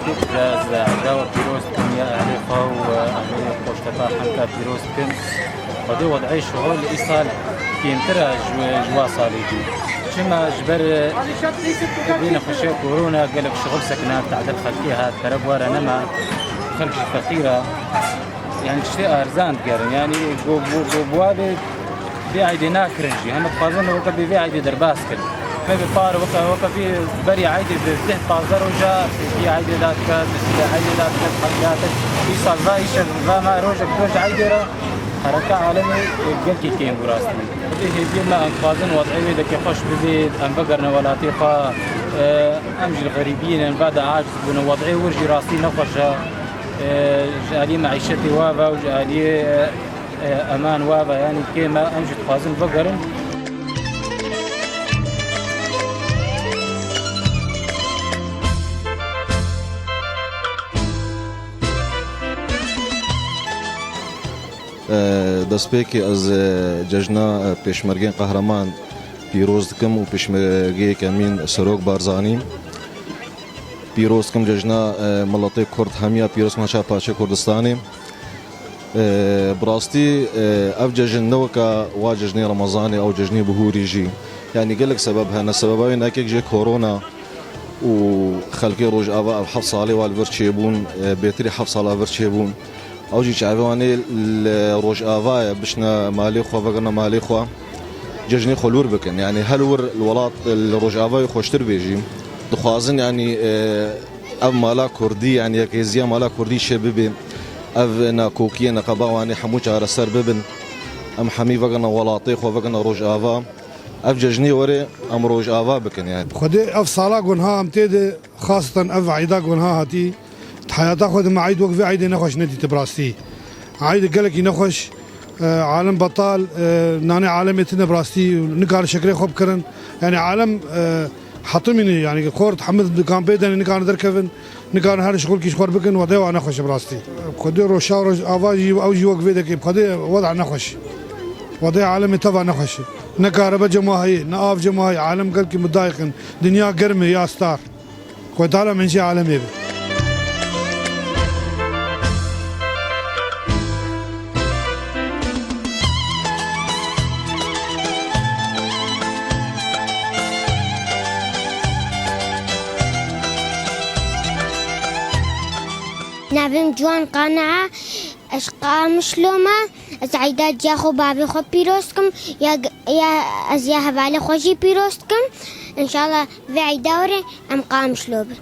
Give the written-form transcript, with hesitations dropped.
پیرۆستیت داوە پیرۆستکن یا ئەهلێخوا و ئەهلێ خۆشتەپا حەمتا پیرۆستکن خودێ وەضعی شغل ئیسال کێمترە ژوا ساڵێکی چما ژبەر بینە خۆشیە کۆرۆنا گەلک شغل سەکنان تعدەل خەلکی هات بەرە بوارە نەما خەلکی فەقیرە يعني شتێ ئارزان دگەرن ینی بوا بێت بێ عیدێ ناکرنجی هەمە دخوازن وەکە بێ عیدێ دەرباز کرد ما بپار وەکە بێ بەری عیدێ بێ 15 ڕۆژە بێ عیدێ داد کرد عیدێ داد کرد خەلکاتر ئیسال ڤایشە ڤاما ڕۆژێک دۆژ عیدێرە حرەکە عالەمی گەلکی کێن بڕاستی بێ هێبێ ما ئەنخوازن وەضعی وێ دەکێ خۆش ببێت ئەم بگەرنە وڵاتی خوا ئەمژی غەریبینن بعد عاجز بوون وەضعی ورژی ڕاستی نەخۆشە جالي معيشتي وابا وجالي امان وابا يعني كيما امجد خوازن بقرن دەستپێکی ئەز جەژنا پێشمەرگەی قەهرەمان پیرۆز دکەم و پێشمەرگەیەک ئەمین سەرۆک بارزانیم پیرۆزکەم جەژنا مڵەتەی کورد هەمیە پیرۆزکەم هەچا پاچە کوردستانی بڕاستی ئەف جەژن نەوەکە وا جەژنی ڕەمەزانی ئەو جەژنی بهوریژی یعنی گەلێک سەبەب هەنە سەبەباوی ناکێک ژێ کۆرۆنا و خەلکی ڕۆژئاوا ئەو 7 ساڵی وا لەبەر چێبوون بێتری 7 ساڵا بەر چێبوون ئەوجی چاوانێ لە ڕۆژئاوایە بشنە مالی خوا بەگەنە مالی خوا جەژنی خۆلور بکەن یعنی هەلور وڵات لە ڕۆژئاوای خۆشتر بێژیم دخوازن يعني اف مالا كردي يعني كيزيا مالا كردي شباب اف ناكوكيه نقباواني حموش على سر ببن ام حمي فغنا ولاطيخ وفغنا روج افا اف ججني وري ام روج افا بكن يعني خدي اف صالا قنها امتدي خاصه اف عيدا قنها هاتي حياتها خد مع عيد وقف عيد نخش ندي تبراستي عيد قالك نخش عالم بطال ناني عالم براستي نقار شكري خب كرن يعني عالم حطمني يعني خورد حمد كان بيدن نكان دركفن نكان هر شغل كيش خور بكن وضع وانا خوش براستي خدي روشا روش افاجي او جي وقف دك خدي وضع نخش وضع عالمي تبع نخش نكارب جماهي ناف جماهي عالم قال كي متضايقن دنيا قرمه يا ستار كنت على من شيء عالمي نبیم جوان قناعه اشقا مشلومه از عیدات جاخو بابی خود پیروست کم یا از یه حواله خوشی پیروست کم انشالله و عیداوره ام قامشلوبه